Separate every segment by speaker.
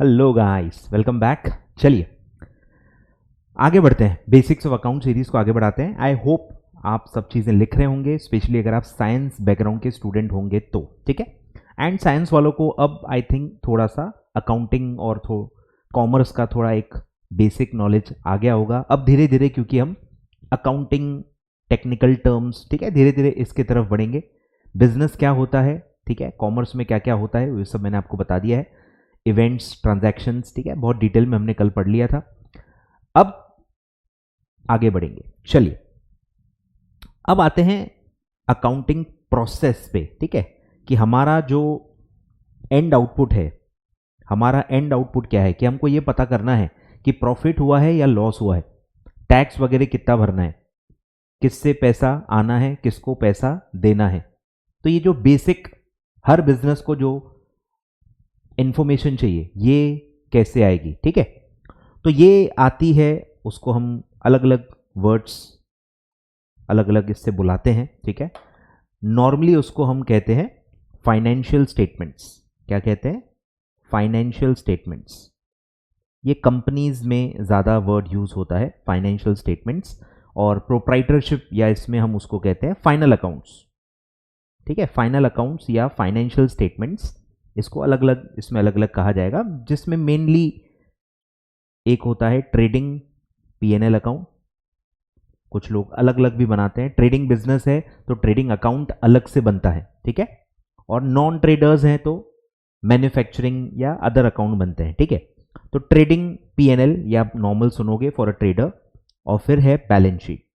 Speaker 1: Hello guys, welcome back. चलिए आगे बढ़ते हैं, बेसिक्स ऑफ अकाउंट सीरीज को आगे बढ़ाते हैं। आई होप आप सब चीज़ें लिख रहे होंगे, स्पेशली अगर आप साइंस बैकग्राउंड के स्टूडेंट होंगे तो ठीक है। एंड साइंस वालों को अब आई थिंक थोड़ा सा अकाउंटिंग और कॉमर्स का थोड़ा एक बेसिक नॉलेज आ गया होगा अब धीरे धीरे, क्योंकि हम अकाउंटिंग टेक्निकल टर्म्स ठीक है धीरे धीरे इसके तरफ बढ़ेंगे। बिजनेस क्या होता है, ठीक है, कॉमर्स में क्या क्या होता है, ये सब मैंने आपको बता दिया है। इवेंट्स, ट्रांजैक्शंस, ठीक है, बहुत डिटेल में हमने कल पढ़ लिया था। अब आगे बढ़ेंगे। चलिए अब आते हैं अकाउंटिंग प्रोसेस पे, ठीक है, कि हमारा जो एंड आउटपुट है, हमारा एंड आउटपुट क्या है, कि हमको ये पता करना है कि प्रॉफिट हुआ है या लॉस हुआ है, टैक्स वगैरह कितना भरना है, किससे पैसा आना है, किसको पैसा देना है। तो ये जो बेसिक हर बिजनेस को जो इंफॉर्मेशन चाहिए ये कैसे आएगी, ठीक है। तो ये आती है, उसको हम अलग अलग वर्ड्स अलग अलग इससे बुलाते हैं, ठीक है। नॉर्मली उसको हम कहते हैं फाइनेंशियल स्टेटमेंट्स। क्या कहते हैं? Financial statements. ये कंपनीज में ज़्यादा वर्ड यूज होता है फाइनेंशियल स्टेटमेंट्स, और प्रोप्राइटरशिप या इसमें हम उसको कहते हैं फाइनल अकाउंट्स, ठीक है। फाइनल अकाउंट्स या फाइनेंशियल स्टेटमेंट्स, इसको अलग अलग इसमें अलग अलग कहा जाएगा, जिसमें मेनली एक होता है ट्रेडिंग पीएनएल अकाउंट, कुछ लोग अलग अलग भी बनाते हैं। ट्रेडिंग बिजनेस है तो ट्रेडिंग अकाउंट अलग से बनता है, ठीक है। और नॉन ट्रेडर्स हैं तो मैन्युफैक्चरिंग या अदर अकाउंट बनते हैं, ठीक है। तो ट्रेडिंग पीएनएल या आप नॉर्मल सुनोगे फॉर अ ट्रेडर, और फिर है बैलेंस शीट।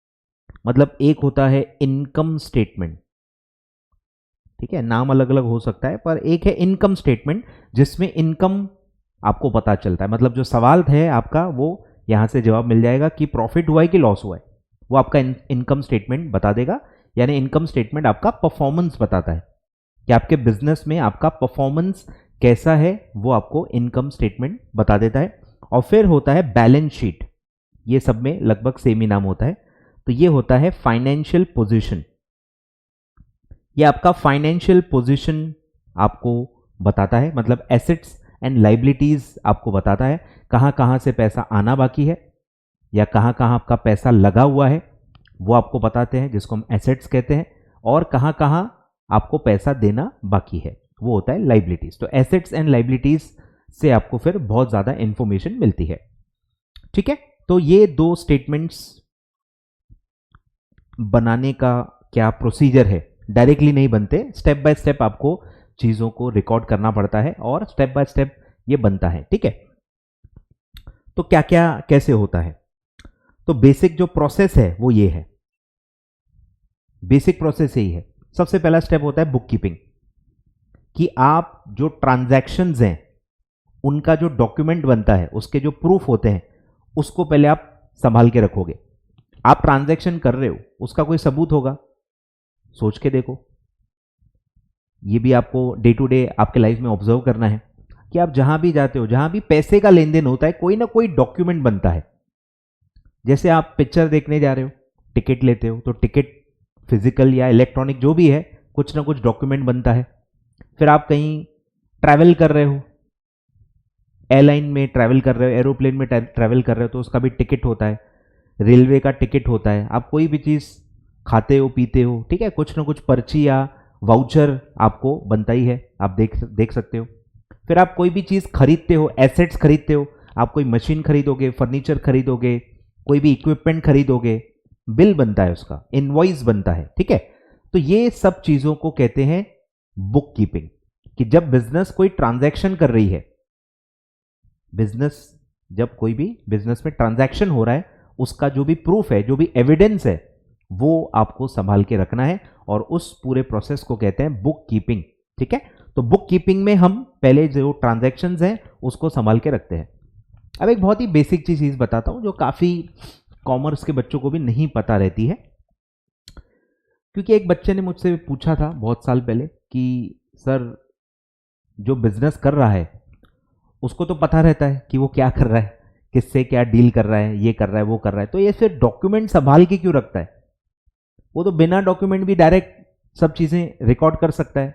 Speaker 1: मतलब एक होता है इनकम स्टेटमेंट, ठीक है, नाम अलग अलग हो सकता है, पर एक है इनकम स्टेटमेंट जिसमें इनकम आपको पता चलता है। मतलब जो सवाल है आपका वो यहां से जवाब मिल जाएगा कि प्रॉफिट हुआ है कि लॉस हुआ है, वो आपका इनकम स्टेटमेंट बता देगा। यानी इनकम स्टेटमेंट आपका परफॉर्मेंस बताता है कि आपके बिजनेस में आपका परफॉर्मेंस कैसा है, वो आपको इनकम स्टेटमेंट बता देता है। और फिर होता है बैलेंस शीट, ये सब में लगभग सेम ही नाम होता है। तो ये होता है फाइनेंशियल पोजीशन, ये आपका फाइनेंशियल पोजीशन आपको बताता है, मतलब एसेट्स एंड लाइबिलिटीज आपको बताता है कहां कहां से पैसा आना बाकी है या कहां कहां आपका पैसा लगा हुआ है, वो आपको बताते हैं, जिसको हम एसेट्स कहते हैं। और कहां कहां आपको पैसा देना बाकी है, वो होता है लाइबिलिटीज। तो एसेट्स एंड लाइबिलिटीज से आपको फिर बहुत ज्यादा इंफॉर्मेशन मिलती है, ठीक है। तो ये दो स्टेटमेंट्स बनाने का क्या प्रोसीजर है, डायरेक्टली नहीं बनते, स्टेप बाय स्टेप आपको चीजों को रिकॉर्ड करना पड़ता है और स्टेप बाय स्टेप ये बनता है, ठीक है। तो क्या क्या कैसे होता है, तो बेसिक जो प्रोसेस है वो ये है, बेसिक प्रोसेस यही है। सबसे पहला स्टेप होता है बुक कीपिंग, कि आप जो ट्रांजैक्शंस हैं उनका जो डॉक्यूमेंट बनता है, उसके जो प्रूफ होते हैं, उसको पहले आप संभाल के रखोगे। आप ट्रांजैक्शन कर रहे हो, उसका कोई सबूत होगा, सोच के देखो। ये भी आपको डे टू डे आपके लाइफ में ऑब्जर्व करना है कि आप जहां भी जाते हो, जहां भी पैसे का लेन देन होता है, कोई ना कोई डॉक्यूमेंट बनता है। जैसे आप पिक्चर देखने जा रहे हो, टिकट लेते हो, तो टिकट फिजिकल या इलेक्ट्रॉनिक जो भी है, कुछ ना कुछ डॉक्यूमेंट बनता है। फिर आप कहीं ट्रैवल कर रहे हो, एयरलाइन में ट्रैवल कर रहे हो, एरोप्लेन में ट्रैवल कर रहे हो, तो उसका भी टिकट होता है, रेलवे का टिकट होता है। आप कोई भी चीज़ खाते हो, पीते हो, ठीक है, कुछ ना कुछ पर्ची या वाउचर आपको बनता ही है, आप देख सकते हो। फिर आप कोई भी चीज़ खरीदते हो, एसेट्स खरीदते हो, आप कोई मशीन खरीदोगे, फर्नीचर खरीदोगे, कोई भी इक्विपमेंट खरीदोगे, बिल बनता है, उसका इनवॉइस बनता है, ठीक है। तो ये सब चीज़ों को कहते हैं बुक कीपिंग, कि जब बिजनेस कोई ट्रांजैक्शन कर रही है, बिजनेस जब कोई भी बिजनेस में ट्रांजैक्शन हो रहा है, उसका जो भी प्रूफ है, जो भी एविडेंस है, वो आपको संभाल के रखना है, और उस पूरे प्रोसेस को कहते हैं बुक कीपिंग, ठीक है। तो बुक कीपिंग में हम पहले जो ट्रांजैक्शंस हैं उसको संभाल के रखते हैं। अब एक बहुत ही बेसिक चीज बताता हूं जो काफी कॉमर्स के बच्चों को भी नहीं पता रहती है, क्योंकि एक बच्चे ने मुझसे पूछा था बहुत साल पहले कि सर, जो बिजनेस कर रहा है उसको तो पता रहता है कि वो क्या कर रहा है, किससे क्या डील कर रहा है, ये कर रहा है, वो कर रहा है, तो ये फिर डॉक्यूमेंट संभाल के क्यों रखता है? वो तो बिना डॉक्यूमेंट भी डायरेक्ट सब चीजें रिकॉर्ड कर सकता है।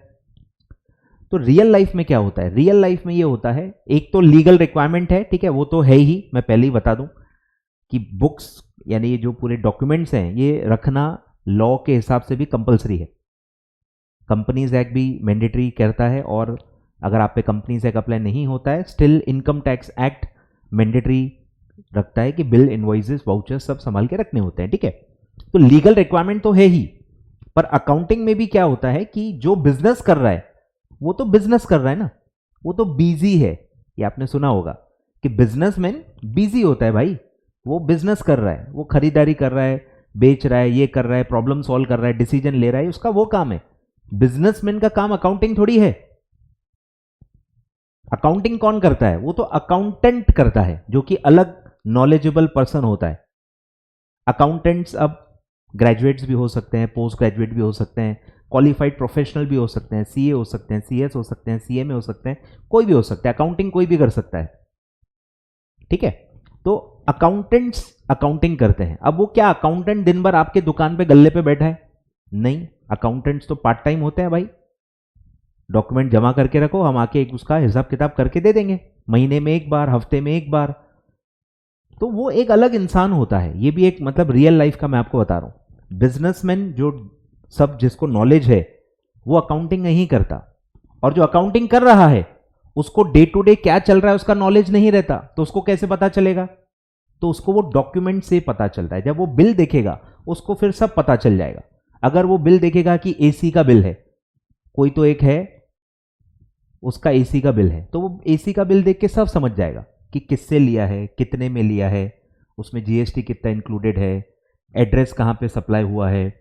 Speaker 1: तो रियल लाइफ में क्या होता है? रियल लाइफ में ये होता है, एक तो लीगल रिक्वायरमेंट है, ठीक है, वो तो है ही, मैं पहले ही बता दूं कि बुक्स यानी ये जो पूरे डॉक्यूमेंट्स हैं ये रखना लॉ के हिसाब से भी कंपलसरी है। कंपनीज एक्ट भी मैंडेटरी करता है, और अगर आप पे कंपनीज एक्ट अप्लाई नहीं होता है, still income tax act mandatory रखता है कि बिल, इनवॉइसेस, वाउचर्स सब संभाल के रखने होते हैं, ठीक है। तो लीगल रिक्वायरमेंट तो है ही, पर अकाउंटिंग में भी क्या होता है कि जो बिजनेस कर रहा है वो तो बिजनेस कर रहा है ना, वो तो बिजी है। ये आपने सुना होगा कि बिजनेसमैन बिजी होता है भाई, वो बिजनेस कर रहा है, वो खरीदारी कर रहा है, बेच रहा है, ये कर रहा है, प्रॉब्लम सॉल्व कर रहा है, डिसीजन ले रहा है, उसका वो काम है। बिजनेसमैन का काम अकाउंटिंग थोड़ी है। अकाउंटिंग कौन करता है? वो तो अकाउंटेंट करता है, जो कि अलग नॉलेजेबल पर्सन होता है। अकाउंटेंट्स अब ग्रेजुएट्स भी हो सकते हैं, पोस्ट ग्रेजुएट भी हो सकते हैं, क्वालिफाइड प्रोफेशनल भी हो सकते हैं, सीए हो सकते हैं, सीएस हो सकते हैं, सीएमए हो सकते हैं, कोई भी हो सकता है, अकाउंटिंग कोई भी कर सकता है, ठीक है। तो अकाउंटेंट्स अकाउंटिंग करते हैं। अब वो क्या अकाउंटेंट दिन भर आपके दुकान पे गल्ले पे बैठा है? नहीं, अकाउंटेंट्स तो पार्ट टाइम होते हैं भाई। डॉक्यूमेंट जमा करके रखो, हम आके एक उसका हिसाब किताब करके दे देंगे, महीने में एक बार, हफ्ते में एक बार। तो वो एक अलग इंसान होता है। ये भी एक मतलब रियल लाइफ का मैं आपको बता रहा हूं। बिजनेसमैन जो सब जिसको नॉलेज है वो अकाउंटिंग नहीं करता, और जो अकाउंटिंग कर रहा है उसको डे टू डे क्या चल रहा है उसका नॉलेज नहीं रहता, तो उसको कैसे पता चलेगा? तो उसको वो डॉक्यूमेंट से पता चलता है। जब वो बिल देखेगा उसको फिर सब पता चल जाएगा। अगर वो बिल देखेगा कि एसी का बिल है, कोई तो एक है उसका एसी का बिल है, तो वो एसी का बिल देख के सब समझ जाएगा कि किससे लिया है, कितने में लिया है, उसमें जीएसटी कितना इंक्लूडेड है, एड्रेस कहाँ पे सप्लाई हुआ है,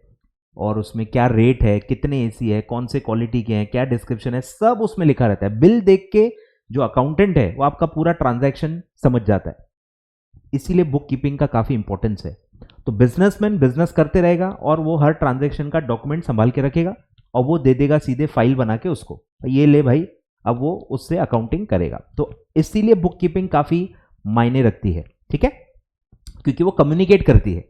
Speaker 1: और उसमें क्या रेट है, कितने एसी है, कौन से क्वालिटी के हैं, क्या डिस्क्रिप्शन है, सब उसमें लिखा रहता है। बिल देख के जो अकाउंटेंट है वो आपका पूरा ट्रांजैक्शन समझ जाता है। इसीलिए बुक कीपिंग का काफ़ी इंपॉर्टेंस है। तो बिजनेसमैन बिजनेस करते रहेगा और वो हर ट्रांजैक्शन का डॉक्यूमेंट संभाल के रखेगा, और वो दे देगा सीधे फाइल बना के उसको, ये ले भाई, अब वो उससे अकाउंटिंग करेगा। तो इसीलिए बुक कीपिंग काफ़ी मायने रखती है, ठीक है, क्योंकि वो कम्युनिकेट करती है।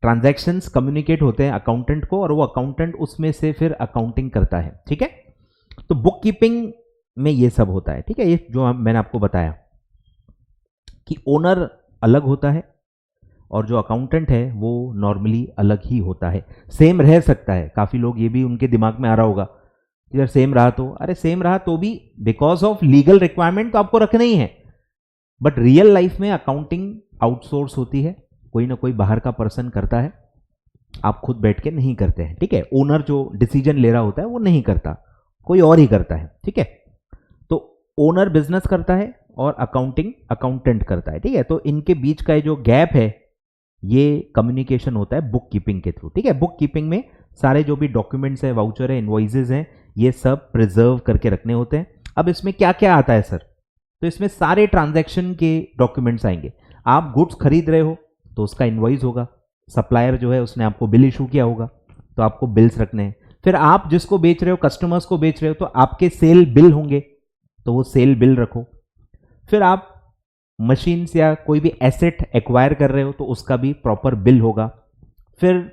Speaker 1: ट्रांजैक्शंस कम्युनिकेट होते हैं अकाउंटेंट को, और वो अकाउंटेंट उसमें से फिर अकाउंटिंग करता है, ठीक है। तो बुक कीपिंग में ये सब होता है, ठीक है। ये जो मैंने आपको बताया कि ओनर अलग होता है और जो अकाउंटेंट है वो नॉर्मली अलग ही होता है। सेम रह सकता है, काफ़ी लोग ये भी उनके दिमाग में आ रहा होगा कि अगर सेम रहा तो, अरे सेम रहा तो भी बिकॉज ऑफ लीगल रिक्वायरमेंट तो आपको रखना ही है। बट रियल लाइफ में अकाउंटिंग आउटसोर्स होती है, कोई ना कोई बाहर का पर्सन करता है, आप खुद बैठ के नहीं करते हैं, ठीक है। ओनर जो डिसीजन ले रहा होता है वो नहीं करता, कोई और ही करता है, ठीक है। तो ओनर बिजनेस करता है और अकाउंटिंग अकाउंटेंट करता है, ठीक है। तो इनके बीच का जो गैप है ये कम्युनिकेशन होता है बुक कीपिंग के थ्रू, ठीक है। बुक कीपिंग में सारे जो भी डॉक्यूमेंट्स है, वाउचर है, इनवॉइसेस हैं, ये सब प्रिजर्व करके रखने होते हैं। अब इसमें क्या क्या आता है सर? तो इसमें सारे ट्रांजैक्शन के डॉक्यूमेंट्स आएंगे। आप गुड्स खरीद रहे हो तो उसका इनवॉइस होगा, सप्लायर जो है उसने आपको बिल इशू किया होगा तो आपको बिल्स रखने हैं। फिर आप जिसको बेच रहे हो, कस्टमर्स को बेच रहे हो, तो आपके सेल बिल होंगे, तो वो सेल बिल रखो। फिर आप मशीन्स या कोई भी एसेट एक्वायर कर रहे हो तो उसका भी प्रॉपर बिल होगा। फिर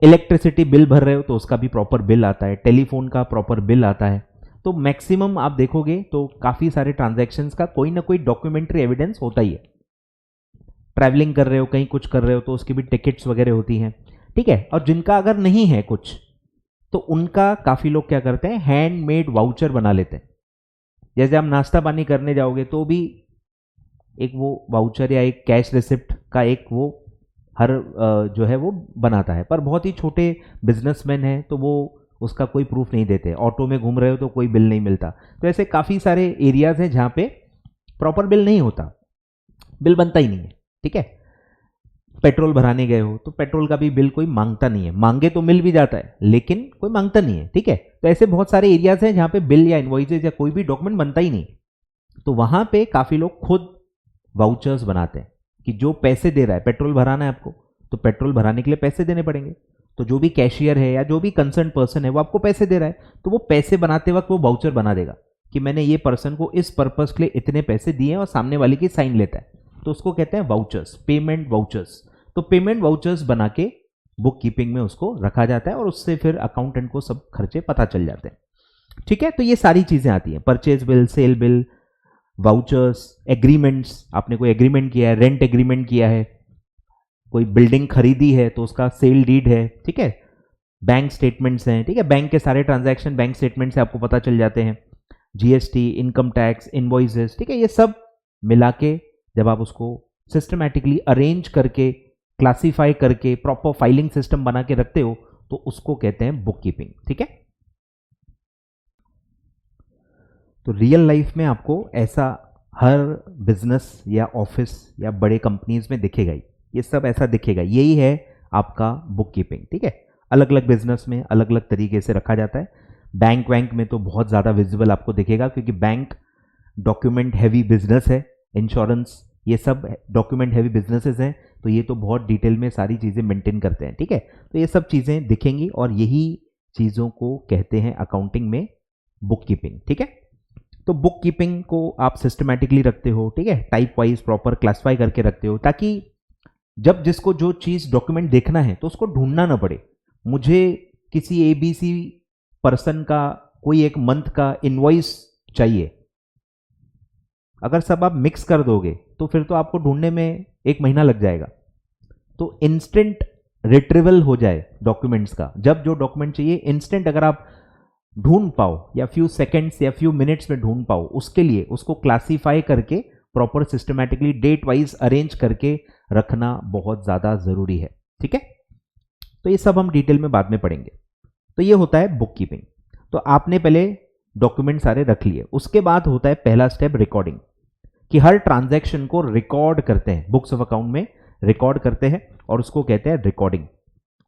Speaker 1: इलेक्ट्रिसिटी बिल भर रहे हो तो उसका भी प्रॉपर बिल आता है, टेलीफोन का प्रॉपर बिल आता है। तो मैक्सिमम आप देखोगे तो काफ़ी सारे ट्रांजैक्शंस का कोई ना कोई डॉक्यूमेंट्री एविडेंस होता ही है। ट्रैवलिंग कर रहे हो, कहीं कुछ कर रहे हो तो उसकी भी टिकट्स वगैरह होती हैं, ठीक है। और जिनका अगर नहीं है कुछ तो उनका काफ़ी लोग क्या करते हैं, हैंडमेड वाउचर बना लेते हैं। जैसे आप नाश्ता पानी करने जाओगे तो भी एक वो वाउचर या एक कैश रिसिप्ट का एक वो हर जो है वो बनाता है। पर बहुत ही छोटे बिजनेसमैन हैं तो वो उसका कोई प्रूफ नहीं देते। ऑटो में घूम रहे हो तो कोई बिल नहीं मिलता। तो ऐसे काफ़ी सारे एरियाज हैं जहाँ पे प्रॉपर बिल नहीं होता, बिल बनता ही नहीं है, ठीक है। पेट्रोल भराने गए हो तो पेट्रोल का भी बिल कोई मांगता नहीं है, मांगे तो मिल भी जाता है लेकिन कोई मांगता नहीं है, ठीक है। तो ऐसे बहुत सारे एरियाज हैं जहाँ पे बिल या इनवॉइसेज या कोई भी डॉक्यूमेंट बनता ही नहीं। तो वहाँ पे काफ़ी लोग खुद वाउचर्स बनाते हैं कि जो पैसे दे रहा है, पेट्रोल भराना है आपको तो पेट्रोल भराने के लिए पैसे देने पड़ेंगे, तो जो भी कैशियर है या जो भी कंसर्न पर्सन है वो आपको पैसे दे रहा है, तो वो पैसे बनाते वक्त वो वाउचर बना देगा कि मैंने ये पर्सन को इस पर्पस के लिए इतने पैसे दिए हैं, और सामने वाले की साइन लेता है, तो उसको कहते हैं वाउचर्स, पेमेंट वाउचर्स। तो पेमेंट वाउचर्स बना के बुक कीपिंग में उसको रखा जाता है और उससे फिर अकाउंटेंट को सब खर्चे पता चल जाते हैं। ठीक है, तो ये सारी चीजें आती हैं, purchase bill, sale bill, vouchers, agreements, आपने कोई एग्रीमेंट किया है, रेंट एग्रीमेंट किया है, कोई बिल्डिंग खरीदी है तो उसका सेल डीड है, ठीक है, बैंक स्टेटमेंट्स हैं, ठीक है, बैंक के सारे ट्रांजैक्शन बैंक स्टेटमेंट से आपको पता चल जाते हैं, जीएसटी, इनकम टैक्स, इनवॉइसेस, ठीक है, ये सब मिला के जब आप उसको सिस्टमैटिकली अरेंज करके, क्लासीफाई करके, प्रॉपर फाइलिंग सिस्टम बना के रखते हो तो उसको कहते हैं बुक कीपिंग। ठीक है, तो रियल लाइफ में आपको ऐसा हर बिजनेस या ऑफिस या बड़े कंपनीज में दिखेगा ही, ये सब ऐसा दिखेगा, यही है आपका बुक कीपिंग। ठीक है, अलग अलग बिजनेस में अलग अलग तरीके से रखा जाता है। बैंक वैंक में तो बहुत ज़्यादा विजिबल आपको दिखेगा क्योंकि बैंक डॉक्यूमेंट हैवी बिजनेस है, इंश्योरेंस, ये सब डॉक्यूमेंट हैवी बिजनेसेस हैं, तो ये तो बहुत डिटेल में सारी चीज़ें मेंटेन करते हैं। ठीक है, तो ये सब चीज़ें दिखेंगी और यही चीज़ों को कहते हैं अकाउंटिंग में बुक कीपिंग। ठीक है, तो बुक कीपिंग को आप सिस्टमैटिकली रखते हो, ठीक है, टाइप वाइज प्रॉपर क्लासिफाई करके रखते हो ताकि जब जिसको जो चीज़ डॉक्यूमेंट देखना है तो उसको ढूंढना ना पड़े। मुझे किसी ABC पर्सन का कोई एक मंथ का इनवॉइस चाहिए, अगर सब आप मिक्स कर दोगे तो फिर तो आपको ढूंढने में 1 महीना लग जाएगा। तो इंस्टेंट रिट्रीवल हो जाए डॉक्यूमेंट्स का, जब जो डॉक्यूमेंट चाहिए इंस्टेंट अगर आप ढूंढ पाओ या फ्यू सेकेंड्स या फ्यू मिनट्स में ढूंढ पाओ, उसके लिए उसको क्लासीफाई करके proper systematically date wise arrange करके रखना बहुत ज़्यादा ज़रूरी है। ठीक है, तो ये सब हम डिटेल में बाद में पढ़ेंगे। तो ये होता है बुक कीपिंग। तो आपने पहले डॉक्यूमेंट सारे रख लिए, उसके बाद होता है पहला स्टेप रिकॉर्डिंग, कि हर ट्रांजैक्शन को रिकॉर्ड करते हैं, बुक्स ऑफ अकाउंट में रिकॉर्ड करते हैं और उसको कहते हैं रिकॉर्डिंग।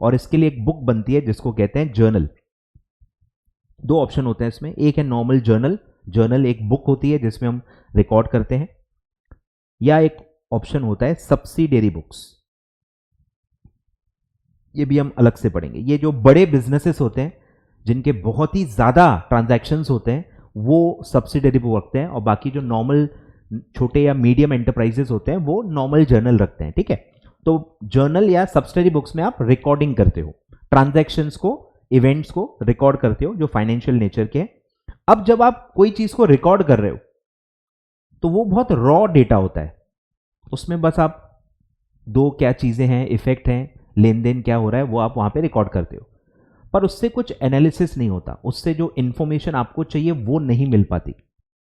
Speaker 1: और इसके लिए एक बुक बनती है जिसको कहते हैं जर्नल। 2 ऑप्शन होते हैं इसमें, एक है नॉर्मल जर्नल, जर्नल एक बुक होती है जिसमें हम रिकॉर्ड करते हैं, या एक ऑप्शन होता है सब्सिडियरी बुक्स, ये भी हम अलग से पढ़ेंगे। ये जो बड़े बिजनेसेस होते हैं जिनके बहुत ही ज्यादा ट्रांजैक्शंस होते हैं वो सब्सिडियरी बुक रखते हैं, और बाकी जो नॉर्मल छोटे या मीडियम एंटरप्राइजेस होते हैं वो नॉर्मल जर्नल रखते हैं। ठीक है, तो जर्नल या सब्सिडियरी बुक्स में आप रिकॉर्डिंग करते हो, ट्रांजैक्शंस को, इवेंट्स को रिकॉर्ड करते हो जो फाइनेंशियल नेचर के हैं। अब जब आप कोई चीज को रिकॉर्ड कर रहे हो तो वो बहुत रॉ डेटा होता है, उसमें बस आप 2 क्या चीजें हैं, इफेक्ट हैं, लेन देन क्या हो रहा है, वो आप वहां पे रिकॉर्ड करते हो, पर उससे कुछ एनालिसिस नहीं होता, उससे जो इंफॉर्मेशन आपको चाहिए वो नहीं मिल पाती।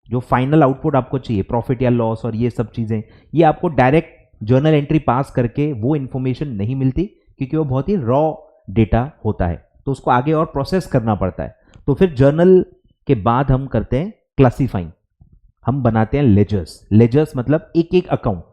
Speaker 1: जो फाइनल आउटपुट आपको चाहिए, प्रॉफिट या लॉस और ये सब चीजें, ये आपको डायरेक्ट जर्नल एंट्री पास करके वो इंफॉर्मेशन नहीं मिलती क्योंकि वो बहुत ही रॉ डेटा होता है, तो उसको आगे और प्रोसेस करना पड़ता है। तो फिर जर्नल के बाद हम करते हैं क्लासीफाइंग, हम बनाते हैं लेजर्स। लेजर्स मतलब एक एक अकाउंट,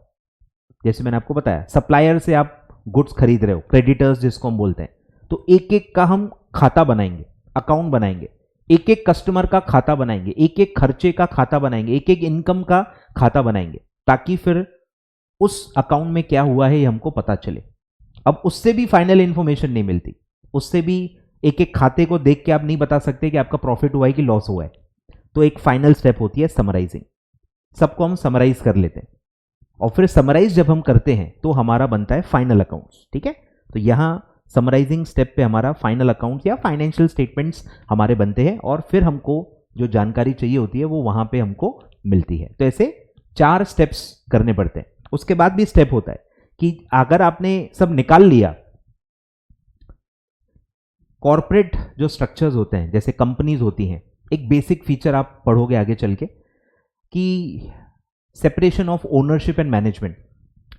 Speaker 1: जैसे मैंने आपको बताया सप्लायर से आप गुड्स खरीद रहे हो, क्रेडिटर्स जिसको हम बोलते हैं, तो एक एक का हम खाता बनाएंगे, अकाउंट बनाएंगे, एक एक कस्टमर का खाता बनाएंगे, एक एक खर्चे का खाता बनाएंगे, एक एक इनकम का खाता बनाएंगे, ताकि फिर उस अकाउंट में क्या हुआ है ये हमको पता चले। अब उससे भी फाइनल इंफॉर्मेशन नहीं मिलती, उससे भी एक एक खाते को देख के आप नहीं बता सकते कि आपका प्रॉफिट हुआ है कि लॉस हुआ है। तो एक फाइनल स्टेप होती है समराइजिंग, सबको हम समराइज कर लेते हैं और फिर समराइज जब हम करते हैं तो हमारा बनता है फाइनल अकाउंट्स। ठीक है, तो यहां समराइजिंग स्टेप पे हमारा फाइनल अकाउंट्स या फाइनेंशियल स्टेटमेंट्स हमारे बनते हैं और फिर हमको जो जानकारी चाहिए होती है वो वहां पे हमको मिलती है। तो ऐसे 4 स्टेप्स करने पड़ते हैं। उसके बाद भी स्टेप होता है कि अगर आपने सब निकाल लिया, कॉर्पोरेट जो स्ट्रक्चर्स होते हैं जैसे कंपनीज होती हैं, एक बेसिक फीचर आप पढ़ोगे आगे चल के कि separation of ownership and management,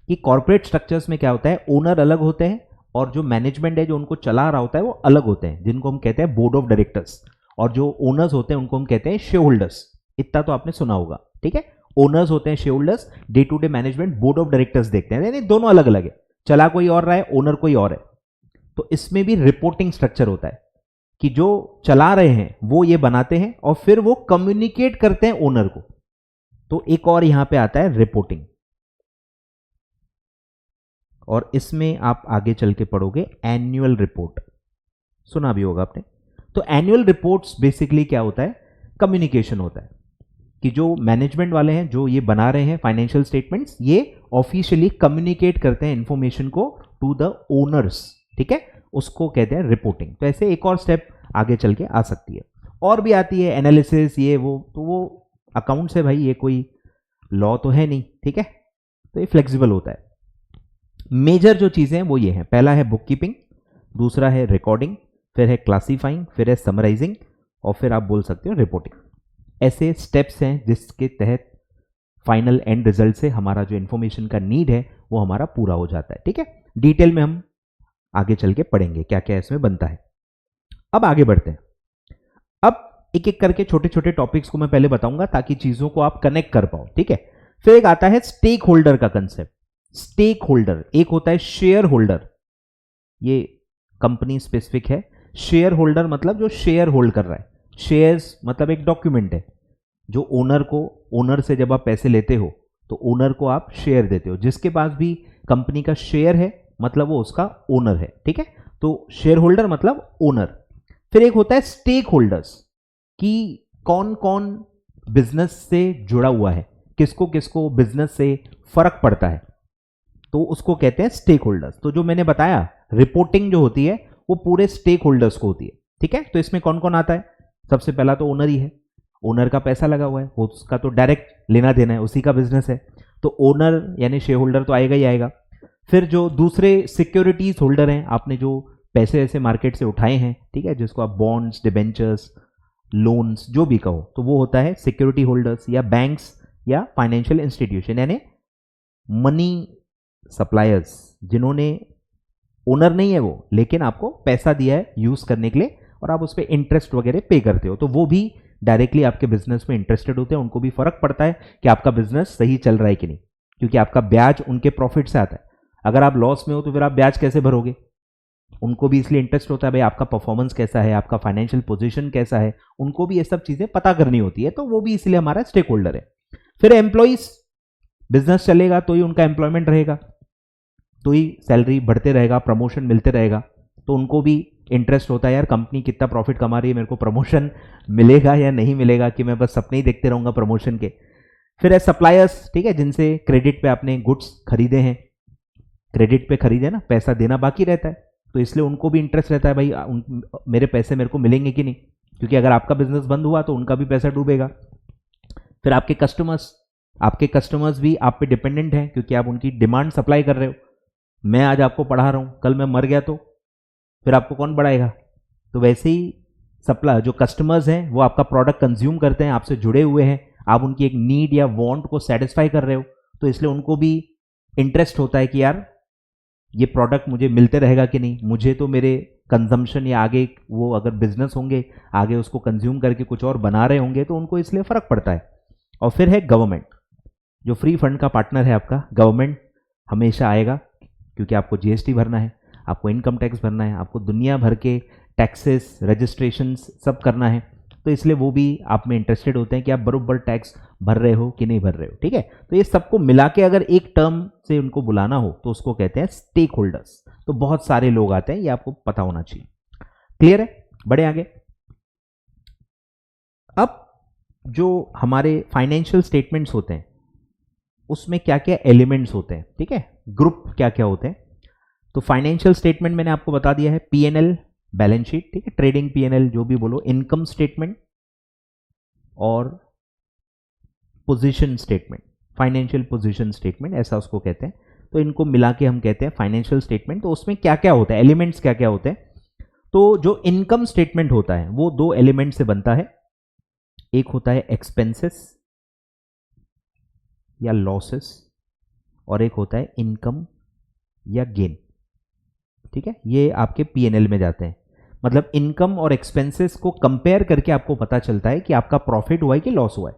Speaker 1: कि कॉर्पोरेट स्ट्रक्चर्स में क्या होता है, ओनर अलग होते हैं और जो मैनेजमेंट है जो उनको चला रहा होता है वो अलग होते हैं, जिनको हम कहते हैं बोर्ड ऑफ डायरेक्टर्स, और जो ओनर्स होते हैं उनको हम कहते हैं शेयर होल्डर्स। इतना तो आपने सुना होगा। ठीक है, ओनर्स होते हैं shareholders, day to day management board of directors देखते हैं, यानी दोनों अलग अलग है, चला कोई और रहा है, ओनर कोई और है। तो इसमें भी रिपोर्टिंग स्ट्रक्चर होता है कि जो चला रहे हैं वो ये बनाते हैं और फिर वो कम्युनिकेट करते हैं ओनर को। तो एक और यहां पे आता है रिपोर्टिंग, और इसमें आप आगे चल के पढ़ोगे एनुअल रिपोर्ट, सुना भी होगा आपने। तो एनुअल रिपोर्ट्स बेसिकली क्या होता है, कम्युनिकेशन होता है कि जो मैनेजमेंट वाले हैं जो ये बना रहे हैं फाइनेंशियल स्टेटमेंट्स, ये ऑफिशियली कम्युनिकेट करते हैं इंफॉर्मेशन को टू द ओनर्स। ठीक है, उसको कहते हैं रिपोर्टिंग। तो ऐसे एक और स्टेप आगे चल के आ सकती है। और भी आती है एनालिसिस, ये वो, तो वो अकाउंट्स है भाई, ये कोई लॉ तो है नहीं, ठीक है, तो ये फ्लेक्सिबल होता है। मेजर जो चीजें हैं वो ये हैं, पहला है बुक कीपिंग, दूसरा है रिकॉर्डिंग, फिर है क्लासीफाइंग, फिर है समराइजिंग, और फिर आप बोल सकते हो रिपोर्टिंग। ऐसे स्टेप्स हैं जिसके तहत फाइनल एंड रिजल्ट से हमारा जो इंफॉर्मेशन का नीड है वो हमारा पूरा हो जाता है, ठीक है। डिटेल में हम आगे चल के पढ़ेंगे क्या क्या इसमें बनता है। अब आगे बढ़ते हैं। अब एक एक करके छोटे छोटे टॉपिक्स को मैं पहले बताऊंगा ताकि चीजों को आप कनेक्ट कर पाओ, ठीक है। फिर एक आता है स्टेक होल्डर का कंसेप्ट। स्टेक होल्डर, एक होता है शेयर होल्डर, ये कंपनी स्पेसिफिक है। शेयर होल्डर मतलब जो शेयर होल्ड कर रहा है, शेयर्स मतलब एक डॉक्यूमेंट है जो ओनर को, ओनर से जब आप पैसे लेते हो तो ओनर को आप शेयर देते हो, जिसके पास भी कंपनी का शेयर है मतलब वो उसका ओनर है, ठीक है। तो शेयर होल्डर मतलब ओनर। फिर एक होता है स्टेक होल्डर्स, कि कौन कौन बिजनेस से जुड़ा हुआ है, किसको किसको बिजनेस से फर्क पड़ता है, तो उसको कहते हैं स्टेक होल्डर्स। तो जो मैंने बताया रिपोर्टिंग जो होती है वो पूरे स्टेक होल्डर्स को होती है, ठीक है। तो इसमें कौन कौन आता है, सबसे पहला तो ओनर ही है, ओनर का पैसा लगा हुआ है, उसका तो डायरेक्ट लेना देना है, उसी का बिजनेस है, तो ओनर यानी शेयर होल्डर तो आएगा ही आएगा। फिर जो दूसरे सिक्योरिटीज होल्डर हैं, आपने जो पैसे ऐसे मार्केट से उठाए हैं, ठीक है, जिसको आप बॉन्ड्स, डिबेंचर्स, लोन्स जो भी कहो, तो वो होता है सिक्योरिटी होल्डर्स, या बैंक्स या फाइनेंशियल इंस्टीट्यूशन, यानी मनी सप्लायर्स, जिन्होंने ओनर नहीं है वो, लेकिन आपको पैसा दिया है यूज करने के लिए और आप उस पर इंटरेस्ट वगैरह पे करते हो, तो वो भी डायरेक्टली आपके बिजनेस में इंटरेस्टेड होते हैं। उनको भी फर्क पड़ता है कि आपका बिजनेस सही चल रहा है कि नहीं, क्योंकि आपका ब्याज उनके प्रॉफिट से आता है। अगर आप लॉस में हो तो फिर आप ब्याज कैसे भरोगे, उनको भी इसलिए इंटरेस्ट होता है भाई आपका परफॉर्मेंस कैसा है, आपका फाइनेंशियल पोजीशन कैसा है, उनको भी ये सब चीजें पता करनी होती है, तो वो भी इसलिए हमारा स्टेक होल्डर है। फिर एम्प्लॉइज, बिजनेस चलेगा तो ही उनका एम्प्लॉयमेंट रहेगा, तो ही सैलरी बढ़ते रहेगा, प्रमोशन मिलते रहेगा, तो उनको भी इंटरेस्ट होता है यार कंपनी कितना प्रॉफिट कमा रही है, मेरे को प्रमोशन मिलेगा या नहीं मिलेगा, कि मैं बस सपने ही देखते रहूंगा प्रमोशन के। फिर है सप्लायर्स, ठीक है, जिनसे क्रेडिट पे आपने गुड्स खरीदे हैं, क्रेडिट पे खरीदे ना, पैसा देना बाकी रहता है, तो इसलिए उनको भी इंटरेस्ट रहता है भाई मेरे पैसे मेरे को मिलेंगे कि नहीं, क्योंकि अगर आपका बिजनेस बंद हुआ तो उनका भी पैसा डूबेगा। फिर आपके कस्टमर्स भी आप पे डिपेंडेंट हैं, क्योंकि आप उनकी डिमांड सप्लाई कर रहे हो। मैं आज आपको पढ़ा रहा हूं, कल मैं मर गया तो फिर आपको कौन पढ़ाएगा। तो वैसे ही सप्लाई, जो कस्टमर्स हैं वो आपका प्रोडक्ट कंज्यूम करते हैं, आपसे जुड़े हुए हैं, आप उनकी एक नीड या वांट को सेटिस्फाई कर रहे हो, तो इसलिए उनको भी इंटरेस्ट होता है कि यार ये प्रोडक्ट मुझे मिलते रहेगा कि नहीं, मुझे तो मेरे कंजम्पशन या आगे वो अगर बिजनेस होंगे आगे उसको कंज्यूम करके कुछ और बना रहे होंगे, तो उनको इसलिए फर्क पड़ता है। और फिर है गवर्नमेंट, जो फ्री फंड का पार्टनर है आपका। गवर्नमेंट हमेशा आएगा, क्योंकि आपको जीएसटी भरना है, आपको इनकम टैक्स भरना है, आपको दुनिया भर के टैक्सेस, रजिस्ट्रेशंस सब करना है, तो इसलिए वो भी आप में इंटरेस्टेड होते हैं कि आप बरोबर टैक्स भर रहे हो कि नहीं भर रहे हो, ठीक है। तो ये सबको मिला के अगर एक टर्म से उनको बुलाना हो तो उसको कहते हैं स्टेक होल्डर्स। तो बहुत सारे लोग आते हैं, ये आपको पता होना चाहिए। क्लियर है, बढ़े आगे। अब जो हमारे फाइनेंशियल स्टेटमेंट्स होते हैं उसमें क्या क्या एलिमेंट्स होते हैं, ठीक है, ग्रुप क्या क्या होते हैं। तो फाइनेंशियल स्टेटमेंट मैंने आपको बता दिया है, पीएनएल, बैलेंस शीट, ठीक है, ट्रेडिंग पीएनएल जो भी बोलो, इनकम स्टेटमेंट और position statement, financial position statement ऐसा उसको कहते हैं। तो इनको मिला के हम कहते हैं फाइनेंशियल स्टेटमेंट। तो उसमें क्या क्या होता है, एलिमेंट्स क्या क्या होते हैं। तो जो इनकम स्टेटमेंट होता है वो दो एलिमेंट से बनता है, एक होता है एक्सपेंसेस या लॉसेस, और एक होता है इनकम या गेन, ठीक है। ये आपके पीएनएल में जाते हैं, मतलब इनकम और एक्सपेंसेस को कंपेयर करके आपको पता चलता है कि आपका प्रॉफिट हुआ है कि लॉस हुआ है,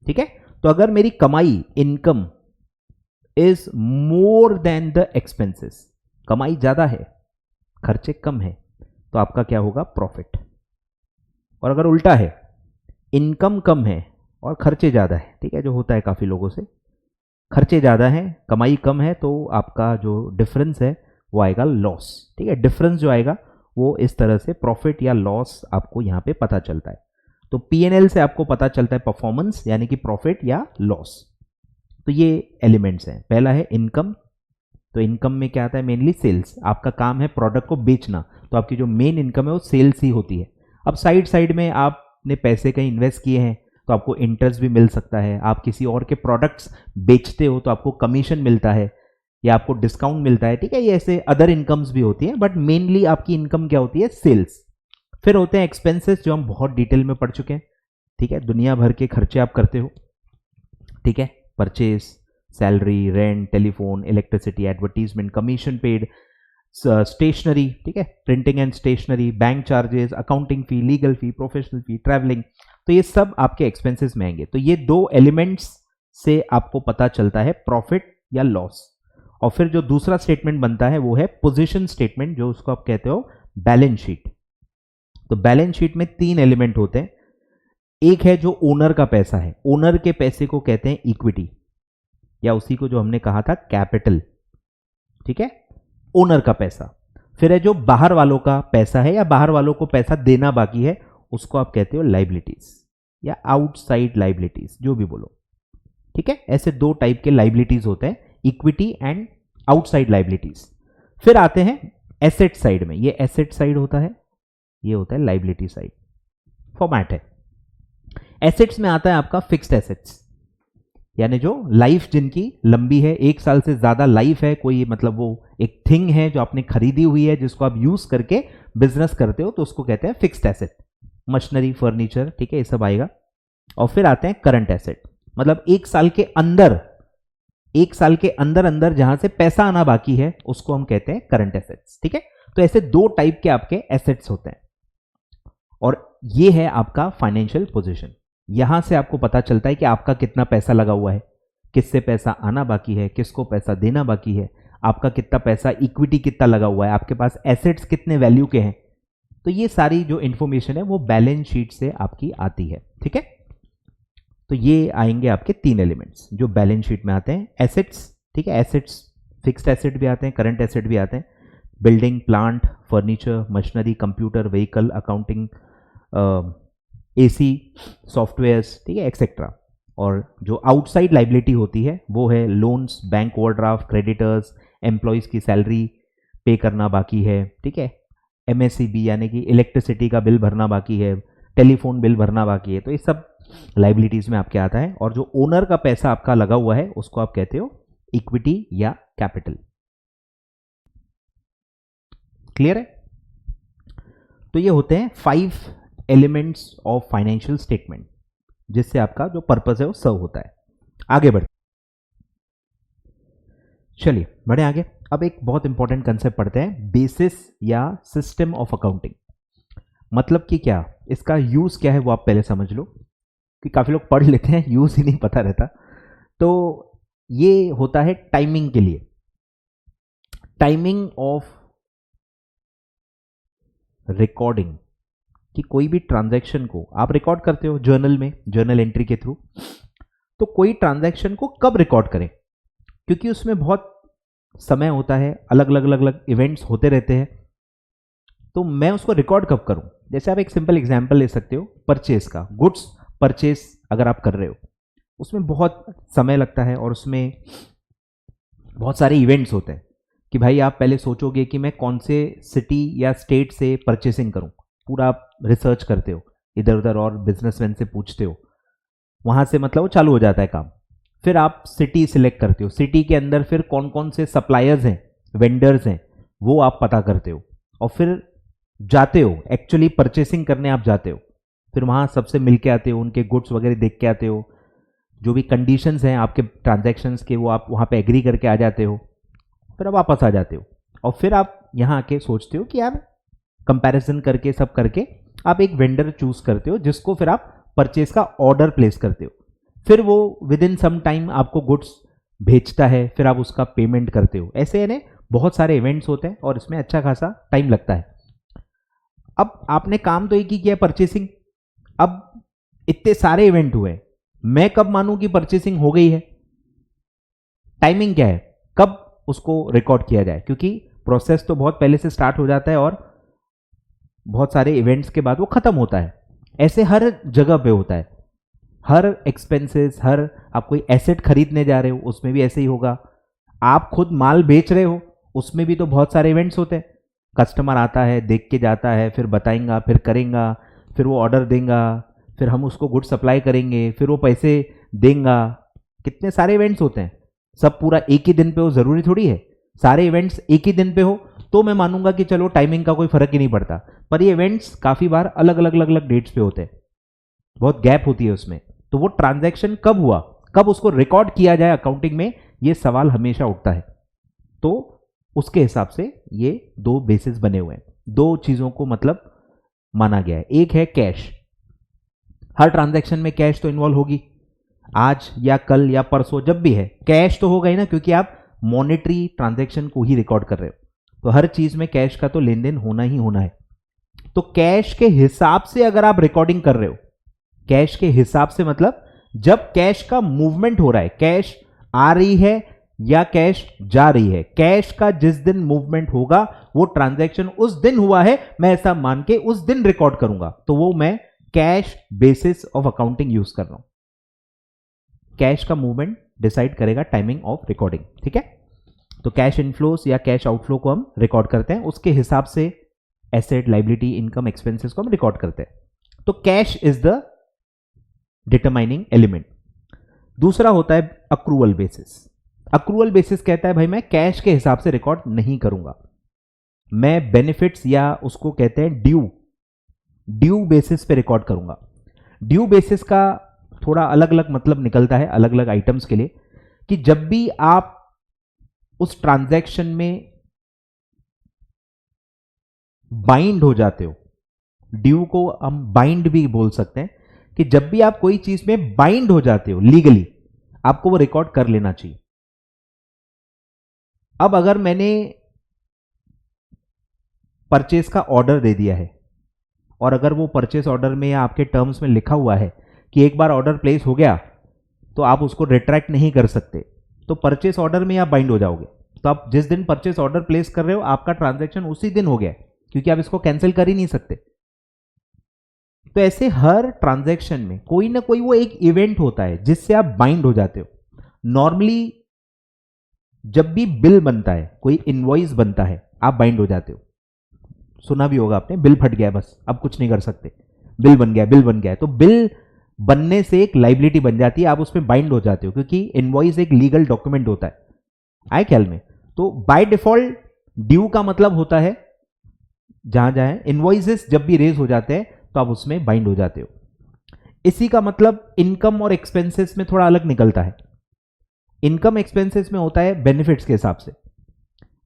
Speaker 1: ठीक है। तो अगर मेरी कमाई, income is more than the expenses, कमाई ज्यादा है खर्चे कम है, तो आपका क्या होगा, प्रॉफिट। और अगर उल्टा है, इनकम कम है और खर्चे ज्यादा है, ठीक है, जो होता है काफी लोगों से, खर्चे ज्यादा हैं कमाई कम है, तो आपका जो डिफरेंस है वो आएगा लॉस, ठीक है। डिफरेंस जो आएगा वो इस तरह से प्रॉफिट या लॉस आपको यहां पे पता चलता है। तो पीएनएल से आपको पता चलता है परफॉर्मेंस यानी कि प्रॉफिट या लॉस। तो ये एलिमेंट्स हैं। पहला है इनकम, तो इनकम में क्या आता है, मेनली सेल्स, आपका काम है प्रोडक्ट को बेचना, तो आपकी जो मेन इनकम है वो सेल्स ही होती है। अब साइड साइड में आप आपने पैसे कहीं इन्वेस्ट किए हैं तो आपको इंटरेस्ट भी मिल सकता है, आप किसी और के प्रोडक्ट्स बेचते हो तो आपको कमीशन मिलता है या आपको डिस्काउंट मिलता है, ठीक है। ये ऐसे अदर इनकम्स भी होती हैं, बट मेनली आपकी इनकम क्या होती है, सेल्स। फिर होते हैं एक्सपेंसेस, जो हम बहुत डिटेल में पढ़ चुके हैं, ठीक है। दुनिया भर के खर्चे आप करते हो, ठीक है, purchase, salary, rent, telephone, electricity, advertisement, commission paid, stationery, ठीक है, printing and stationery, bank charges, accounting fee, legal fee, professional fee, travelling, तो ये सब आपके एक्सपेंसेस में आएंगे। तो ये दो एलिमेंट्स से आपको पता चलता है प्रॉफिट या लॉस। और फिर जो दूसरा स्टेटमेंट बनता है वो है पोजीशन स्टेटमेंट, जो उसको आप कहते हो बैलेंस शीट। तो बैलेंस शीट में तीन एलिमेंट होते हैं। एक है जो ओनर का पैसा है, ओनर के पैसे को कहते हैं इक्विटी, या उसी को जो हमने कहा था कैपिटल, ठीक है, ओनर का पैसा। फिर है जो बाहर वालों का पैसा है या बाहर वालों को पैसा देना बाकी है, उसको आप कहते हो लाइबिलिटीज या आउटसाइड लाइबिलिटीज, जो भी बोलो, ठीक है। ऐसे दो टाइप के लाइबिलिटीज होते हैं, इक्विटी एंड आउटसाइड लाइबिलिटीज। फिर आते हैं एसेट साइड में, ये एसेट साइड होता है, ये होता है लाइबिलिटी साइड। फॉर्मेट है, एसेट्स में आता है आपका फिक्स्ड एसेट्स, यानी जो लाइफ जिनकी लंबी है, 1 साल से ज्यादा लाइफ है, कोई मतलब वो एक थिंग है जो आपने खरीदी हुई है, जिसको आप यूज करके बिजनेस करते हो, तो उसको कहते हैं फिक्स्ड एसेट। मशीनरी, फर्नीचर, ठीक है, ये सब आएगा। और फिर आते हैं करंट एसेट, मतलब 1 साल के अंदर, 1 साल के अंदर अंदर जहां से पैसा आना बाकी है, उसको हम कहते हैं करंट एसेट्स, ठीक है। तो ऐसे दो टाइप के आपके एसेट्स होते हैं, और ये है आपका फाइनेंशियल पोजीशन। यहां से आपको पता चलता है कि आपका कितना पैसा लगा हुआ है, किससे पैसा आना बाकी है, किसको पैसा देना बाकी है, आपका कितना पैसा, इक्विटी कितना लगा हुआ है, आपके पास एसेट्स कितने वैल्यू के हैं। तो ये सारी जो इंफॉर्मेशन है वो बैलेंस शीट से आपकी आती है, ठीक है। तो ये आएंगे आपके तीन एलिमेंट्स जो बैलेंस शीट में आते हैं, एसेट्स, ठीक है, एसेट्स फिक्स्ड एसेट भी आते हैं, करंट एसेट भी आते हैं, building, plant, furniture, machinery, computer, vehicle, accounting, AC, softwares, ठीक है, एक्सेट्रा। और जो आउटसाइड लाइबिलिटी होती है वो है loans, bank overdraft, creditors, employees की सैलरी पे करना बाकी है, ठीक है, एमएससीबी यानी कि इलेक्ट्रिसिटी का बिल भरना बाकी है, टेलीफोन बिल भरना बाकी है। तो ये सब लाइबिलिटीज में आपके आता है। और जो ओनर का पैसा आपका लगा हुआ है उसको आप कहते हो इक्विटी या कैपिटल। क्लियर है? तो ये होते हैं 5 एलिमेंट्स ऑफ फाइनेंशियल स्टेटमेंट, जिससे आपका जो पर्पस है वो सर्व होता है। आगे बढ़, चलिए बढ़े आगे। अब एक बहुत इंपॉर्टेंट कंसेप्ट पढ़ते हैं, बेसिस या सिस्टम ऑफ अकाउंटिंग। मतलब कि क्या, इसका यूज क्या है वो आप पहले समझ लो, कि काफी लोग पढ़ लेते हैं, यूज ही नहीं पता रहता। तो ये होता है टाइमिंग के लिए, टाइमिंग ऑफ रिकॉर्डिंग, कि कोई भी ट्रांजैक्शन को आप रिकॉर्ड करते हो जर्नल में, जर्नल एंट्री के थ्रू। तो कोई ट्रांजैक्शन को कब रिकॉर्ड करें, क्योंकि उसमें बहुत समय होता है, अलग अलग अलग अलग इवेंट्स होते रहते हैं, तो मैं उसको रिकॉर्ड कब करूं। जैसे आप एक सिंपल एग्जांपल ले सकते हो, परचेस का, गुड्स परचेस अगर आप कर रहे हो, उसमें बहुत समय लगता है और उसमें बहुत सारे इवेंट्स होते हैं। कि भाई आप पहले सोचोगे कि मैं कौन से सिटी या स्टेट से परचेसिंग करूं, पूरा आप रिसर्च करते हो इधर उधर और बिजनेसमैन से पूछते हो, वहां से मतलब वो चालू हो जाता है काम। फिर आप सिटी सिलेक्ट करते हो, सिटी के अंदर फिर कौन कौन से सप्लायर्स हैं, वेंडर्स हैं, वो आप पता करते हो, और फिर जाते हो एक्चुअली परचेसिंग करने, आप जाते हो, फिर वहां सबसे मिल के आते हो, उनके गुड्स वगैरह देख के आते हो, जो भी कंडीशंस हैं आपके ट्रांजैक्शंस के वो आप वहां पे एग्री करके आ जाते हो, फिर आप वापस आ जाते हो। और फिर आप यहाँ आके सोचते हो कि यार कंपैरिजन करके सब करके आप एक वेंडर चूज करते हो, जिसको फिर आप परचेस का ऑर्डर प्लेस करते हो। फिर वो विद इन सम टाइम आपको गुड्स भेजता है, फिर आप उसका पेमेंट करते हो। ऐसे यानी बहुत सारे इवेंट्स होते हैं और इसमें अच्छा खासा टाइम लगता है। अब आपने काम तो एक ही किया, परचेसिंग। अब इतने सारे इवेंट हुए, मैं कब मानूं कि परचेसिंग हो गई है? टाइमिंग क्या है, कब उसको रिकॉर्ड किया जाए? क्योंकि प्रोसेस तो बहुत पहले से स्टार्ट हो जाता है और बहुत सारे इवेंट्स के बाद वो खत्म होता है। ऐसे हर जगह पे होता है, हर एक्सपेंसेस, हर आप कोई एसेट खरीदने जा रहे हो उसमें भी ऐसे ही होगा, आप खुद माल बेच रहे हो उसमें भी तो बहुत सारे इवेंट्स होते हैं। कस्टमर आता है, देख के जाता है, फिर बताएगा, फिर करेगा, फिर वो ऑर्डर देगा, फिर हम उसको गुड सप्लाई करेंगे, फिर वो पैसे देंगा। कितने सारे इवेंट्स होते हैं, सब पूरा एक ही दिन पे हो जरूरी थोड़ी है। सारे इवेंट्स एक ही दिन पे हो तो मैं मानूंगा कि चलो टाइमिंग का कोई फर्क ही नहीं पड़ता, पर ये इवेंट्स काफी बार अलग अलग अलग अलग डेट्स पे होते हैं, बहुत गैप होती है उसमें। तो वो ट्रांजैक्शन कब हुआ, कब उसको रिकॉर्ड किया जाए अकाउंटिंग में, ये सवाल हमेशा उठता है। तो उसके हिसाब से ये दो बेसिस बने हुए हैं, दो चीजों को मतलब माना गया है। एक है कैश, हर ट्रांजैक्शन में कैश तो इन्वॉल्व होगी, आज या कल या परसों जब भी है कैश तो होगा ही ना, क्योंकि आप मॉनेटरी ट्रांजैक्शन को ही रिकॉर्ड कर रहे हो, तो हर चीज में कैश का तो लेन देन होना ही होना है। तो कैश के हिसाब से अगर आप रिकॉर्डिंग कर रहे हो, कैश के हिसाब से मतलब जब कैश का मूवमेंट हो रहा है, कैश आ रही है या कैश जा रही है, कैश का जिस दिन मूवमेंट होगा वो ट्रांजैक्शन उस दिन हुआ है, मैं ऐसा मान के उस दिन रिकॉर्ड करूंगा, तो वो मैं cash basis of accounting use कर रहा हूं। कैश का मूवमेंट डिसाइड करेगा टाइमिंग ऑफ रिकॉर्डिंग, ठीक है। तो कैश इनफ्लोस या कैश आउटफ्लो को हम रिकॉर्ड करते हैं, उसके हिसाब से एसेट, लायबिलिटी, इनकम, एक्सपेंसेस को हम रिकॉर्ड करते हैं। तो cash is the determining element. दूसरा होता है अक्रूवल बेसिस। अक्रूवल बेसिस कहता है भाई मैं कैश के हिसाब से रिकॉर्ड नहीं करूंगा, मैं बेनिफिट्स या उसको कहते हैं ड्यू बेसिस पे रिकॉर्ड करूंगा। ड्यू बेसिस का थोड़ा अलग अलग मतलब निकलता है अलग अलग आइटम्स के लिए, कि जब भी आप उस ट्रांजैक्शन में बाइंड हो जाते हो, ड्यू को हम बाइंड भी बोल सकते हैं, कि जब भी आप कोई चीज में बाइंड हो जाते हो लीगली, आपको वो रिकॉर्ड कर लेना चाहिए। अब अगर मैंने परचेस का ऑर्डर दे दिया है, और अगर वो परचेस ऑर्डर में या आपके टर्म्स में लिखा हुआ है कि एक बार ऑर्डर प्लेस हो गया तो आप उसको रिट्रैक्ट नहीं कर सकते, तो परचेस ऑर्डर में आप बाइंड हो जाओगे। तो आप जिस दिन परचेस ऑर्डर प्लेस कर रहे हो, आपका ट्रांजैक्शन उसी दिन हो गया, क्योंकि आप इसको कैंसिल कर ही नहीं सकते। तो ऐसे हर ट्रांजैक्शन में कोई ना कोई वो एक इवेंट होता है जिससे आप बाइंड हो जाते हो। नॉर्मली जब भी बिल बनता है, कोई इनवॉइस बनता है, आप बाइंड हो जाते हो। सुना भी होगा आपने, बिल फट गया बस अब कुछ नहीं कर सकते, बिल बन गया है। तो बिल बनने से एक लाइबिलिटी बन जाती है, आप उसमें बाइंड हो जाते हो, क्योंकि इनवॉइस एक लीगल डॉक्यूमेंट होता है, आए ख्याल में। तो बाय डिफॉल्ट ड्यू का मतलब होता है जहां जहां इनवॉइसेस जब भी रेज हो जाते हैं तो आप उसमें बाइंड हो जाते हो। इसी का मतलब इनकम और एक्सपेंसेस में थोड़ा अलग निकलता है। इनकम एक्सपेंसेस में होता है बेनिफिट्स के हिसाब से,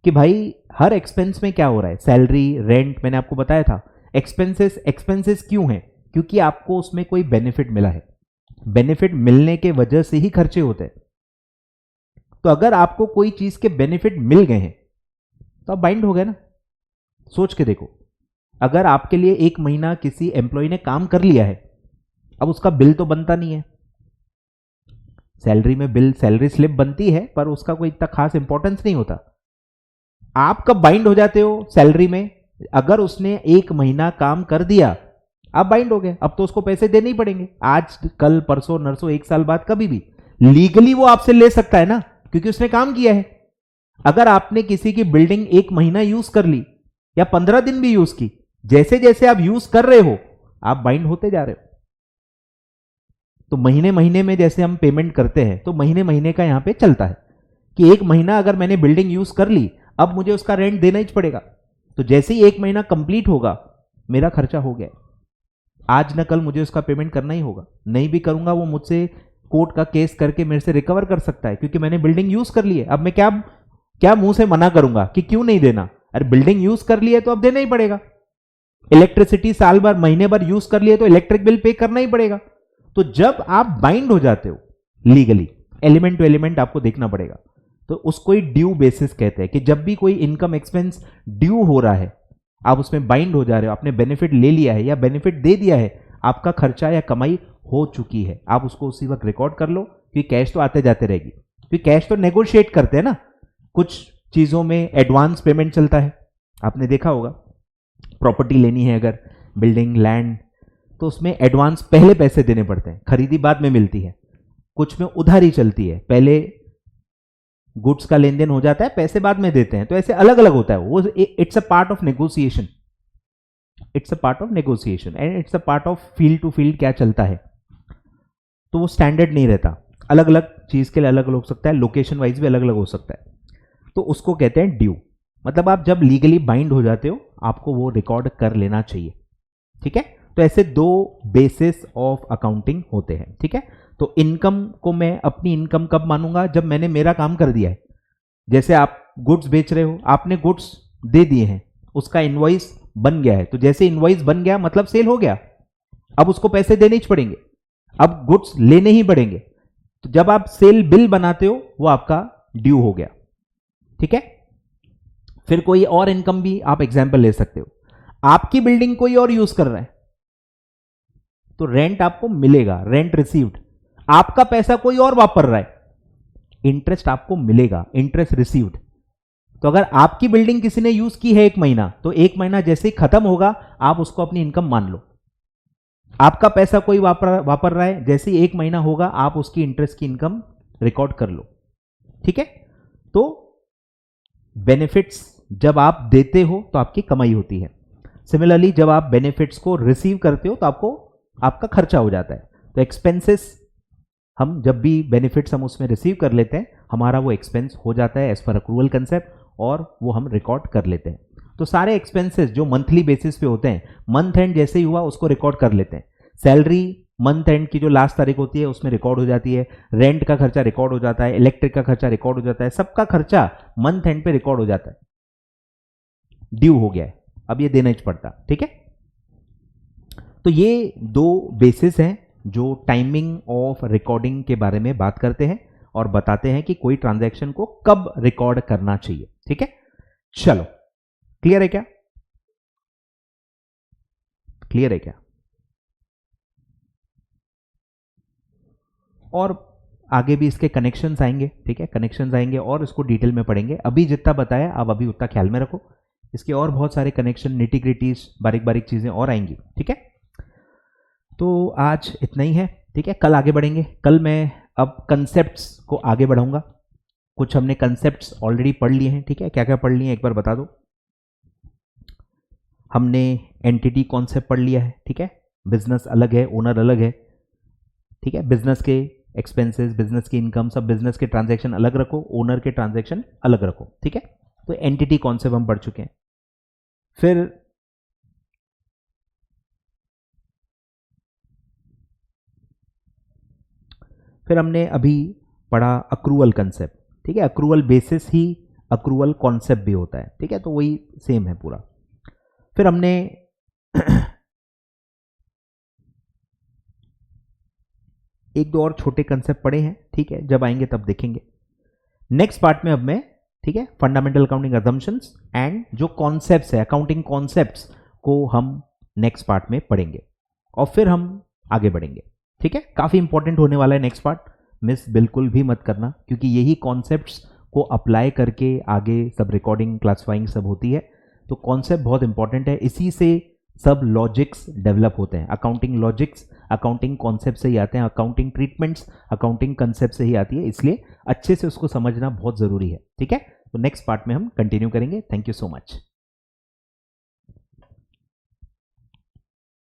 Speaker 1: कि भाई हर एक्सपेंस में क्या हो रहा है, सैलरी, रेंट, मैंने आपको बताया था। एक्सपेंसेस क्यों है, क्योंकि आपको उसमें कोई बेनिफिट मिला है, बेनिफिट मिलने के वजह से ही खर्चे होते हैं। तो अगर आपको कोई चीज के बेनिफिट मिल गए हैं तो आप बाइंड हो गए ना। सोच के देखो, अगर आपके लिए एक महीना किसी एम्प्लॉय ने काम कर लिया है, अब उसका बिल तो बनता नहीं है, सैलरी में बिल, सैलरी स्लिप बनती है, पर उसका कोई इतना खास इंपॉर्टेंस नहीं होता। आप कब बाइंड हो जाते हो सैलरी में, अगर उसने एक महीना काम कर दिया, आप बाइंड हो गए, अब तो उसको पैसे देने ही पड़ेंगे, आज कल परसों नरसों, एक साल बाद, कभी भी लीगली वो आपसे ले सकता है ना, क्योंकि उसने काम किया है। अगर आपने किसी की बिल्डिंग एक महीना यूज कर ली या 15 दिन भी यूज की, जैसे जैसे आप यूज कर रहे हो आप बाइंड होते जा रहे हो। तो महीने महीने में जैसे हम पेमेंट करते हैं, तो महीने महीने का यहां पे चलता है कि एक महीना अगर मैंने बिल्डिंग यूज कर ली, अब मुझे उसका रेंट देना ही पड़ेगा। तो जैसे ही एक महीना कंप्लीट होगा, मेरा खर्चा हो गया, आज न कल मुझे उसका पेमेंट करना ही होगा, नहीं भी करूंगा वो मुझसे कोर्ट का केस करके मेरे से रिकवर कर सकता है, क्योंकि मैंने बिल्डिंग यूज कर ली है। अब मैं क्या क्या मुंह से मना करूंगा कि क्यों नहीं देना, अरे बिल्डिंग यूज कर ली है तो अब देना ही पड़ेगा। इलेक्ट्रिसिटी साल भर, महीने भर यूज कर लिए तो इलेक्ट्रिक बिल पे करना ही पड़ेगा। तो जब आप बाइंड हो जाते हो लीगली, एलिमेंट टू एलिमेंट आपको देखना पड़ेगा, तो उसको ही ड्यू बेसिस कहते हैं, कि जब भी कोई इनकम एक्सपेंस ड्यू हो रहा है, आप उसमें बाइंड हो जा रहे हो, आपने बेनिफिट ले लिया है या बेनिफिट दे दिया है, आपका खर्चा या कमाई हो चुकी है, आप उसको उसी वक्त रिकॉर्ड कर लो, क्योंकि कैश तो आते जाते रहेगी। क्योंकि कैश तो नेगोशिएट करते हैं ना, कुछ चीजों में एडवांस पेमेंट चलता है, आपने देखा होगा। प्रॉपर्टी लेनी है अगर, बिल्डिंग, लैंड, तो उसमें एडवांस पहले पैसे देने पड़ते हैं, खरीदी बाद में मिलती है। कुछ में उधारी चलती है, पहले गुड्स का लेन देन हो जाता है, पैसे बाद में देते हैं। तो ऐसे अलग अलग होता है वो, it's a part of negotiation. It's a part of negotiation and it's a part of field to field क्या चलता है, तो वो स्टैंडर्ड नहीं रहता, अलग अलग चीज के लिए अलग अलग हो सकता है, लोकेशन वाइज भी अलग अलग हो सकता है, तो उसको कहते हैं ड्यू। मतलब आप जब लीगली बाइंड हो जाते हो आपको वो रिकॉर्ड कर लेना चाहिए, ठीक है। तो ऐसे दो बेसिस ऑफ अकाउंटिंग होते हैं, ठीक है। तो इनकम को मैं अपनी इनकम कब मानूंगा, जब मैंने मेरा काम कर दिया है। जैसे आप गुड्स बेच रहे हो, आपने गुड्स दे दिए हैं, उसका इनवॉइस बन गया है, तो जैसे इनवॉइस बन गया मतलब सेल हो गया, अब उसको पैसे देने ही पड़ेंगे, अब गुड्स लेने ही पड़ेंगे। तो जब आप सेल बिल बनाते हो वो आपका ड्यू हो गया, ठीक है। फिर कोई और इनकम भी आप एग्जांपल ले सकते हो, आपकी बिल्डिंग कोई और यूज कर रहा है तो रेंट आपको मिलेगा, रेंट रिसीव्ड। आपका पैसा कोई और वापर रहा है, इंटरेस्ट आपको मिलेगा, इंटरेस्ट रिसीव्ड। तो अगर आपकी बिल्डिंग किसी ने यूज की है 1 महीना, तो 1 महीना जैसे ही खत्म होगा आप उसको अपनी इनकम मान लो। आपका पैसा कोई वापर रहा है, जैसे ही 1 महीना होगा आप उसकी इंटरेस्ट की इनकम रिकॉर्ड कर लो, ठीक है। तो बेनिफिट्स जब आप देते हो तो आपकी कमाई होती है, सिमिलरली जब आप बेनिफिट्स को रिसीव करते हो तो आपको आपका खर्चा हो जाता है। तो एक्सपेंसेस हम जब भी बेनिफिट्स हम उसमें रिसीव कर लेते हैं, हमारा वो एक्सपेंस हो जाता है एज पर अक्रूवल कंसेप्ट, और वो हम रिकॉर्ड कर लेते हैं। तो सारे एक्सपेंसेस जो मंथली बेसिस पे होते हैं, मंथ एंड जैसे ही हुआ उसको रिकॉर्ड कर लेते हैं। सैलरी मंथ एंड की जो लास्ट तारीख होती है उसमें रिकॉर्ड हो जाती है, रेंट का खर्चा रिकॉर्ड हो जाता है, इलेक्ट्रिक का खर्चा रिकॉर्ड हो जाता है, सबका खर्चा मंथ एंड पे रिकॉर्ड हो जाता है, ड्यू हो गया है, अब ये देना ही पड़ता, ठीक है। तो ये दो बेसिस हैं जो टाइमिंग ऑफ रिकॉर्डिंग के बारे में बात करते हैं और बताते हैं कि कोई ट्रांजैक्शन को कब रिकॉर्ड करना चाहिए, ठीक है। चलो, क्लियर है क्या, क्लियर है क्या? और आगे भी इसके कनेक्शंस आएंगे, ठीक है, कनेक्शंस आएंगे और इसको डिटेल में पढ़ेंगे। अभी जितना बताया आप अभी उतना ख्याल में रखो, इसके और बहुत सारे कनेक्शन, निटिग्रिटीज, बारीक बारीक चीजें और आएंगी, ठीक है। तो आज इतना ही है, ठीक है। कल आगे बढ़ेंगे, कल मैं अब कंसेप्ट्स को आगे बढ़ाऊंगा। कुछ हमने कंसेप्ट्स ऑलरेडी पढ़ लिए हैं, ठीक है। क्या क्या पढ़ लिए एक बार बता दो। हमने एंटिटी कॉन्सेप्ट पढ़ लिया है, ठीक है। बिजनेस अलग है, ओनर अलग है, ठीक है। बिजनेस के एक्सपेंसेस, बिजनेस की इनकम, सब बिजनेस के ट्रांजैक्शन अलग रखो, ओनर के ट्रांजैक्शन अलग रखो, ठीक है। तो एंटिटी कॉन्सेप्ट हम पढ़ चुके हैं। फिर हमने अभी पढ़ा अक्रूवल कंसेप्ट, ठीक है। अक्रूवल बेसिस ही अक्रूवल कॉन्सेप्ट भी होता है, ठीक है। तो वही सेम है पूरा। फिर हमने एक दो और छोटे कंसेप्ट पढ़े हैं, ठीक है, जब आएंगे तब देखेंगे। नेक्स्ट पार्ट में अब मैं, ठीक है, फंडामेंटल अकाउंटिंग अजम्पशंस एंड जो कॉन्सेप्ट्स है, अकाउंटिंग कॉन्सेप्ट्स को हम नेक्स्ट पार्ट में पढ़ेंगे और फिर हम आगे बढ़ेंगे, ठीक है। काफी इंपॉर्टेंट होने वाला है नेक्स्ट पार्ट, मिस बिल्कुल भी मत करना, क्योंकि यही कॉन्सेप्ट्स को अप्लाई करके आगे सब रिकॉर्डिंग, क्लासिफाइंग सब होती है। तो कॉन्सेप्ट बहुत इंपॉर्टेंट है, इसी से सब लॉजिक्स डेवलप होते हैं। अकाउंटिंग लॉजिक्स अकाउंटिंग कॉन्सेप्ट से ही आते हैं, अकाउंटिंग ट्रीटमेंट्स अकाउंटिंग कंसेप्ट से ही आती है, इसलिए अच्छे से उसको समझना बहुत जरूरी है, ठीक है। तो नेक्स्ट पार्ट में हम कंटिन्यू करेंगे। Thank you so much.